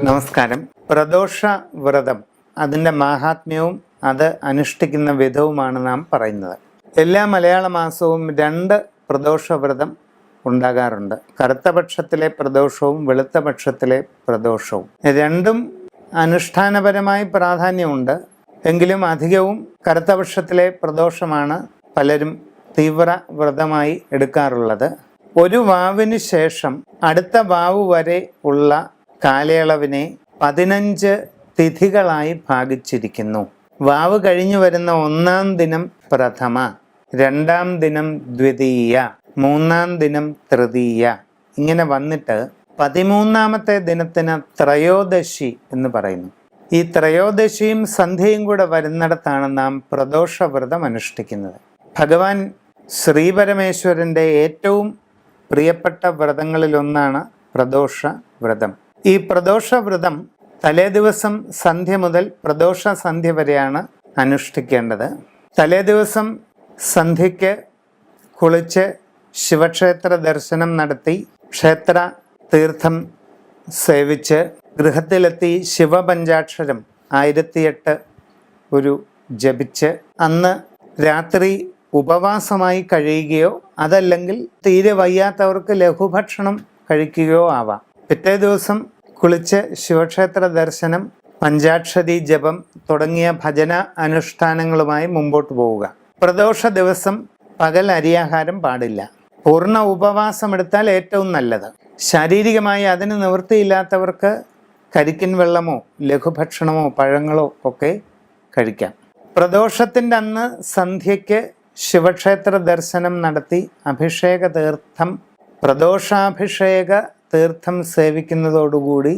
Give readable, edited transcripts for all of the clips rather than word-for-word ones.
നമസ്കാരം. പ്രദോഷ വ്രതം, അതിൻ്റെ മാഹാത്മ്യവും അത് അനുഷ്ഠിക്കുന്ന വിധവുമാണ് നാം പറയുന്നത്. എല്ലാ മലയാള മാസവും 2 പ്രദോഷ വ്രതം ഉണ്ടാകാറുണ്ട്. കറുത്ത പക്ഷത്തിലെ പ്രദോഷവും വെളുത്ത പക്ഷത്തിലെ പ്രദോഷവും. രണ്ടും അനുഷ്ഠാനപരമായി പ്രാധാന്യമുണ്ട്. എങ്കിലും അധികവും കറുത്ത പക്ഷത്തിലെ പ്രദോഷമാണ് പലരും തീവ്ര വ്രതമായി എടുക്കാറുള്ളത്. ഒരു വാവിന് ശേഷം അടുത്ത വാവ് വരെ ഉള്ള കാലയളവിനെ 15 തിഥികളായി ഭാഗിച്ചിരിക്കുന്നു. വാവ് കഴിഞ്ഞു വരുന്ന 1-ാം ദിനം പ്രഥമ, 2-ാം ദിനം ദ്വിതീയ, 3-ാം ദിനം തൃതീയ, ഇങ്ങനെ വന്നിട്ട് 13-ാമത്തെ ദിനത്തിന് ത്രയോദശി എന്ന് പറയുന്നു. ഈ ത്രയോദശിയും സന്ധ്യയും കൂടെ വരുന്നിടത്താണ് നാം പ്രദോഷവ്രതം അനുഷ്ഠിക്കുന്നത്. ഭഗവാൻ ശ്രീപരമേശ്വരൻ്റെ ഏറ്റവും പ്രിയപ്പെട്ട വ്രതങ്ങളിലൊന്നാണ് പ്രദോഷ വ്രതം. ഈ പ്രദോഷ വ്രതം തലേ ദിവസം സന്ധ്യ മുതൽ പ്രദോഷ സന്ധ്യ വരെയാണ് അനുഷ്ഠിക്കേണ്ടത്. തലേ ദിവസം സന്ധ്യയ്ക്ക് കുളിച്ച് ശിവക്ഷേത്ര ദർശനം നടത്തി ക്ഷേത്ര തീർത്ഥം സേവിച്ച് ഗൃഹത്തിലെത്തി ശിവപഞ്ചാക്ഷരം 1008 ജപിച്ച് അന്ന് രാത്രി ഉപവാസമായി കഴിയുകയോ അതല്ലെങ്കിൽ തീരെ വയ്യാത്തവർക്ക് ലഘുഭക്ഷണം കഴിക്കുകയോ ആവാം. പിറ്റേ ദിവസം കുളിച്ച് ശിവക്ഷേത്ര ദർശനം, പഞ്ചാക്ഷരി ജപം തുടങ്ങിയ ഭജന അനുഷ്ഠാനങ്ങളുമായി മുമ്പോട്ട് പോവുക. പ്രദോഷ ദിവസം പകൽ അരിയാഹാരം പാടില്ല. പൂർണ്ണ ഉപവാസം എടുത്താൽ ഏറ്റവും നല്ലത്. ശാരീരികമായി അതിന് നിവൃത്തിയില്ലാത്തവർക്ക് കരിക്കിൻ വെള്ളമോ ലഘുഭക്ഷണമോ പഴങ്ങളോ ഒക്കെ കഴിക്കാം. പ്രദോഷത്തിൻ്റെ അന്ന് സന്ധ്യയ്ക്ക് ശിവക്ഷേത്ര ദർശനം നടത്തി അഭിഷേക തീർത്ഥം, പ്രദോഷാഭിഷേക തീർത്ഥം സേവിക്കുന്നതോടുകൂടി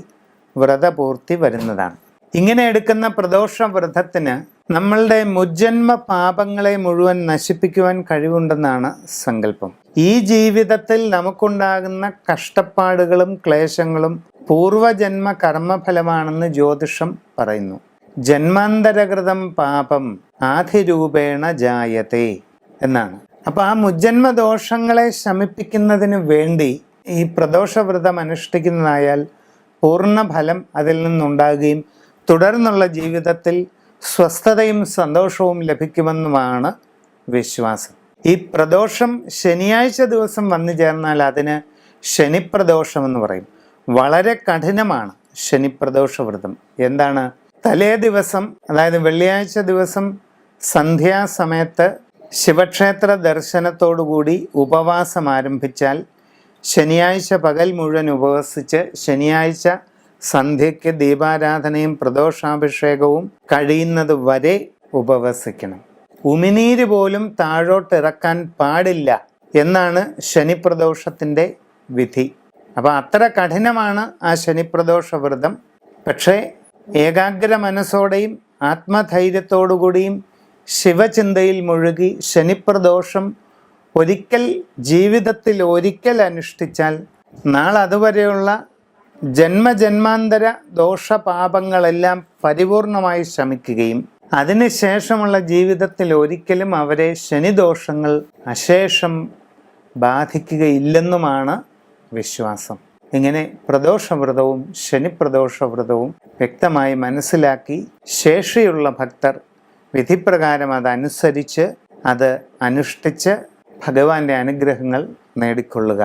വ്രതപൂർത്തി വരുന്നതാണ്. ഇങ്ങനെ എടുക്കുന്ന പ്രദോഷ വ്രതത്തിന് നമ്മളുടെ മുജ്ജന്മ പാപങ്ങളെ മുഴുവൻ നശിപ്പിക്കുവാൻ കഴിവുണ്ടെന്നാണ് സങ്കല്പം. ഈ ജീവിതത്തിൽ നമുക്കുണ്ടാകുന്ന കഷ്ടപ്പാടുകളും ക്ലേശങ്ങളും പൂർവജന്മ കർമ്മഫലമാണെന്ന് ജ്യോതിഷം പറയുന്നു. ജന്മാന്തരകൃതം പാപം ആധിരൂപേണ ജായത്തെ എന്നാണ്. അപ്പോൾ ആ മുജ്ജന്മ ദോഷങ്ങളെ ശമിപ്പിക്കുന്നതിന് വേണ്ടി ഈ പ്രദോഷവ്രതം അനുഷ്ഠിക്കുന്നതായാൽ പൂർണ്ണ ഫലം അതിൽ നിന്നുണ്ടാകുകയും തുടർന്നുള്ള ജീവിതത്തിൽ സ്വസ്ഥതയും സന്തോഷവും ലഭിക്കുമെന്നുമാണ് വിശ്വാസം. ഈ പ്രദോഷം ശനിയാഴ്ച ദിവസം വന്നു ചേർന്നാൽ അതിന് ശനിപ്രദോഷമെന്ന് പറയും. വളരെ കഠിനമാണ് ശനിപ്രദോഷവ്രതം. എന്താണ്? തലേ ദിവസം, അതായത് വെള്ളിയാഴ്ച ദിവസം സന്ധ്യാസമയത്ത് ശിവക്ഷേത്ര ദർശനത്തോടുകൂടി ഉപവാസം ആരംഭിച്ചാൽ ശനിയാഴ്ച പകൽ മുഴുവൻ ഉപവസിച്ച് ശനിയാഴ്ച സന്ധ്യയ്ക്ക് ദീപാരാധനയും പ്രദോഷാഭിഷേകവും കഴിയുന്നത് വരെ ഉപവസിക്കണം. ഉമിനീര് പോലും താഴോട്ടിറക്കാൻ പാടില്ല എന്നാണ് ശനിപ്രദോഷത്തിൻ്റെ വിധി. അപ്പോൾ അത്ര കഠിനമാണ് ആ ശനിപ്രദോഷ വ്രതം. പക്ഷേ ഏകാഗ്ര മനസ്സോടെയും ആത്മധൈര്യത്തോടുകൂടിയും ശിവചിന്തയിൽ മുഴുകി ശനിപ്രദോഷം ജീവിതത്തിൽ ഒരിക്കൽ അനുഷ്ഠിച്ചാൽ നാളതുവരെയുള്ള ജന്മജന്മാന്തര ദോഷപാപങ്ങളെല്ലാം പരിപൂർണമായി ശമിക്കുകയും അതിനുശേഷമുള്ള ജീവിതത്തിൽ ഒരിക്കലും അവരെ ശനിദോഷങ്ങൾ അശേഷം ബാധിക്കുകയില്ലെന്നുമാണ് വിശ്വാസം. ഇങ്ങനെ പ്രദോഷവ്രതവും ശനിപ്രദോഷവ്രതവും വ്യക്തമായി മനസ്സിലാക്കി ശേഷിയുള്ള ഭക്തർ വിധിപ്രകാരം അതനുസരിച്ച് അത് അനുഷ്ഠിച്ച് ഭഗവാന്റെ അനുഗ്രഹങ്ങൾ നേടിക്കൊള്ളുക.